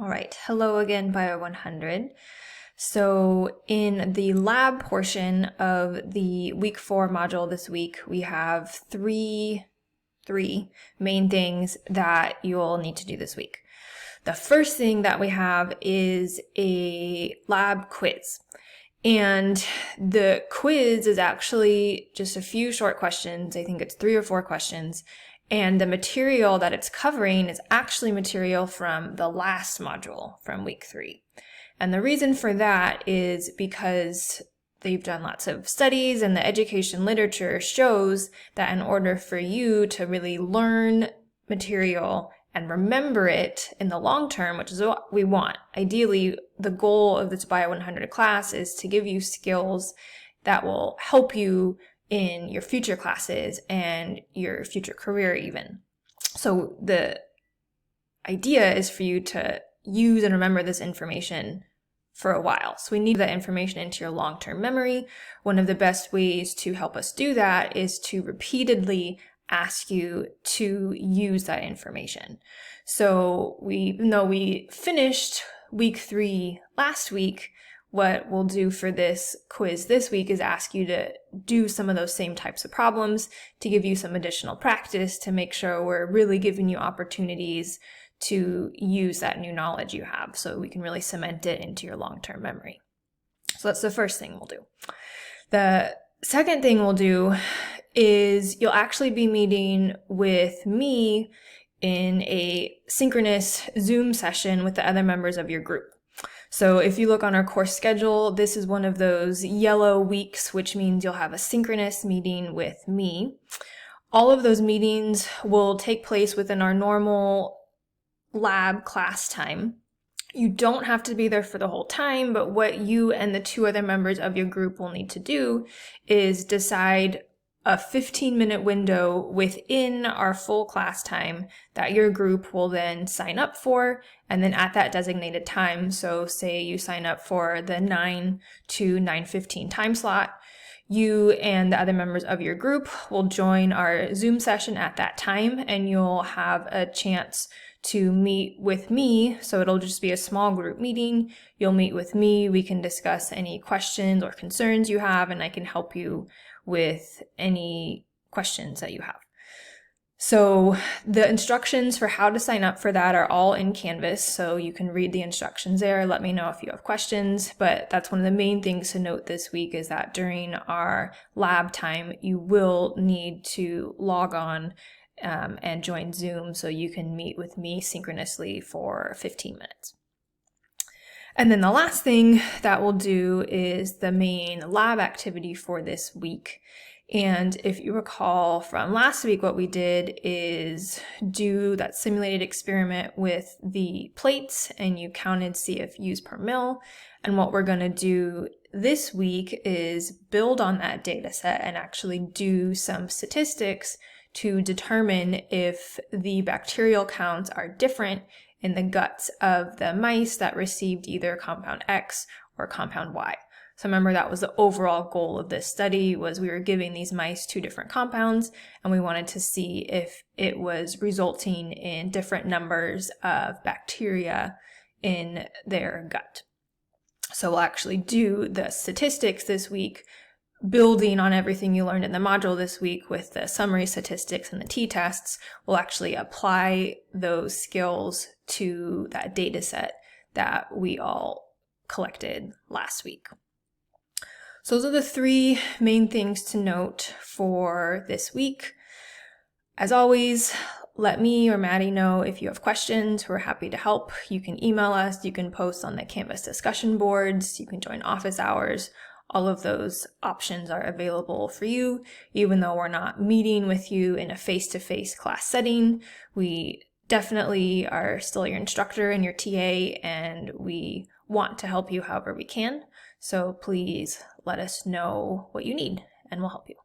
All right, hello again, Bio 100. So in the lab portion of the week 4 module this week, we have three main things that you'll need to do this week. The first thing that we have is a lab quiz. And the quiz is actually just a few short questions. I think it's 3 or 4 questions. And the material that it's covering is actually material from the last module from week 3. And the reason for that is because they've done lots of studies and the education literature shows that in order for you to really learn material and remember it in the long term, which is what we want. Ideally, the goal of this Bio 100 class is to give you skills that will help you in your future classes and your future career even. So the idea is for you to use and remember this information for a while. So we need that information into your long-term memory. One of the best ways to help us do that is to repeatedly ask you to use that information. So even though we finished week 3 last week, what we'll do for this quiz this week is ask you to do some of those same types of problems to give you some additional practice to make sure we're really giving you opportunities to use that new knowledge you have so we can really cement it into your long-term memory. So that's the first thing we'll do. The second thing we'll do is you'll actually be meeting with me in a synchronous Zoom session with the other members of your group. So if you look on our course schedule, this is one of those yellow weeks, which means you'll have a synchronous meeting with me. All of those meetings will take place within our normal lab class time. You don't have to be there for the whole time, but what you and the 2 other members of your group will need to do is decide a 15-minute window within our full class time that your group will then sign up for, and then at that designated time, so say you sign up for the 9 to 9:15 time slot, you and the other members of your group will join our Zoom session at that time, and you'll have a chance to meet with me. So it'll just be a small group meeting. You'll meet with me. We can discuss any questions or concerns you have, and I can help you with any questions that you have. So the instructions for how to sign up for that are all in Canvas, so you can read the instructions there. Let me know if you have questions, but that's one of the main things to note this week is that during our lab time, you will need to log on and join Zoom so you can meet with me synchronously for 15 minutes. And then the last thing that we'll do is the main lab activity for this week. And if you recall from last week, what we did is do that simulated experiment with the plates and you counted CFUs per mil. And what we're going to do this week is build on that data set and actually do some statistics to determine if the bacterial counts are different in the guts of the mice that received either compound X or compound Y. So remember, that was the overall goal of this study, was we were giving these mice 2 different compounds and we wanted to see if it was resulting in different numbers of bacteria in their gut. So we'll actually do the statistics this week, building on everything you learned in the module this week with the summary statistics and the t-tests. We'll actually apply those skills to that data set that we all collected last week. So those are the 3 main things to note for this week. As always, let me or Maddie know if you have questions. We're happy to help. You can email us, you can post on the Canvas discussion boards, you can join office hours. All of those options are available for you, even though we're not meeting with you in a face-to-face class setting. We definitely are still your instructor and your TA, and we want to help you however we can. So please let us know what you need, and we'll help you.